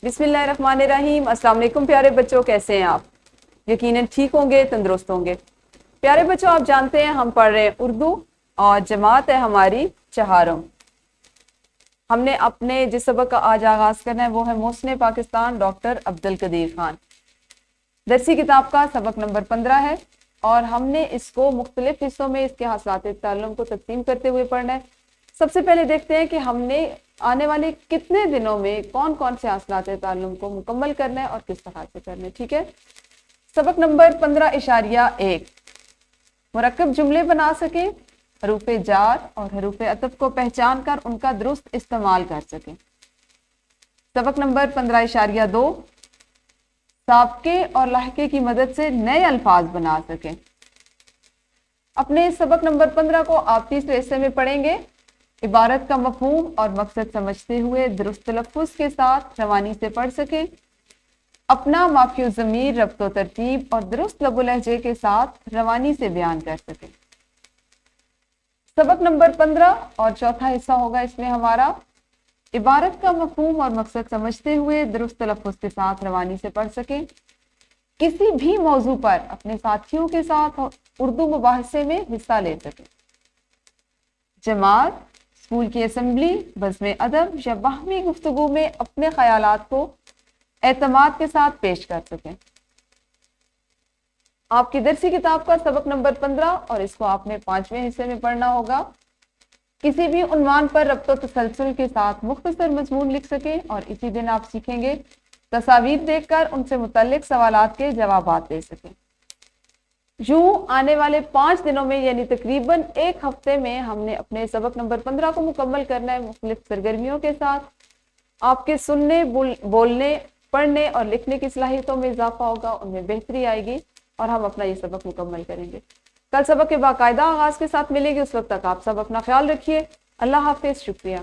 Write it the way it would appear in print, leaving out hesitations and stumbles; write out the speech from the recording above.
بسم اللہ الرحمن الرحیم۔ السلام علیکم پیارے بچوں، کیسے ہیں آپ؟ یقیناً ٹھیک ہوں گے، تندرست ہوں گے۔ پیارے بچوں، آپ جانتے ہیں ہم پڑھ رہے ہیں اردو اور جماعت ہے ہماری چہارم۔ ہم نے اپنے جس سبق کا آج آغاز کرنا ہے وہ ہے محسن پاکستان ڈاکٹر عبدالقدیر خان۔ درسی کتاب کا سبق نمبر 15 ہے اور ہم نے اس کو مختلف حصوں میں اس کے حاصلات تعلم کو تقسیم کرتے ہوئے پڑھنا ہے۔ سب سے پہلے دیکھتے ہیں کہ ہم نے آنے والے کتنے دنوں میں کون کون سے حاصلات تعلم کو مکمل کرنا ہے اور کس طرح سے کرنا ہے۔ ٹھیک ہے، سبق نمبر 15.1 مرکب جملے بنا سکیں، حروف جار اور حروف عطف کو پہچان کر ان کا درست استعمال کر سکیں۔ سبق نمبر 15.2 سابقے اور لاحقے کی مدد سے نئے الفاظ بنا سکیں۔ اپنے سبق نمبر 15 کو آپ تیسرے حصے میں پڑھیں گے۔ عبارت کا مفہوم اور مقصد سمجھتے ہوئے درست تلفظ کے ساتھ روانی سے پڑھ سکیں، اپنا مافی الضمیر ربط و ترتیب اور درست لب و لہجے کے ساتھ روانی سے بیان کر سکیں۔ سبق نمبر 15 اور چوتھا حصہ ہوگا اس میں ہمارا عبارت کا مفہوم اور مقصد سمجھتے ہوئے درست تلفظ کے ساتھ روانی سے پڑھ سکیں، کسی بھی موضوع پر اپنے ساتھیوں کے ساتھ اردو مباحثے میں حصہ لے سکیں، جماعت، اسکول کی اسمبلی، بزم ادب یا باہمی گفتگو میں اپنے خیالات کو اعتماد کے ساتھ پیش کر سکیں۔ آپ کی درسی کتاب کا سبق نمبر 15 اور اس کو آپ نے 5ویں حصے میں پڑھنا ہوگا۔ کسی بھی عنوان پر ربط و تسلسل کے ساتھ مختصر مضمون لکھ سکیں اور اسی دن آپ سیکھیں گے تصاویر دیکھ کر ان سے متعلق سوالات کے جوابات دے سکیں۔ یوں آنے والے 5 دنوں میں یعنی تقریباً 1 ہفتے میں ہم نے اپنے سبق نمبر 15 کو مکمل کرنا ہے مختلف سرگرمیوں کے ساتھ۔ آپ کے سننے، بولنے، پڑھنے اور لکھنے کی صلاحیتوں میں اضافہ ہوگا، ان میں بہتری آئے گی اور ہم اپنا یہ سبق مکمل کریں گے۔ کل سبق کے باقاعدہ آغاز کے ساتھ ملیں گے، اس وقت تک آپ سب اپنا خیال رکھیے۔ اللہ حافظ، شکریہ۔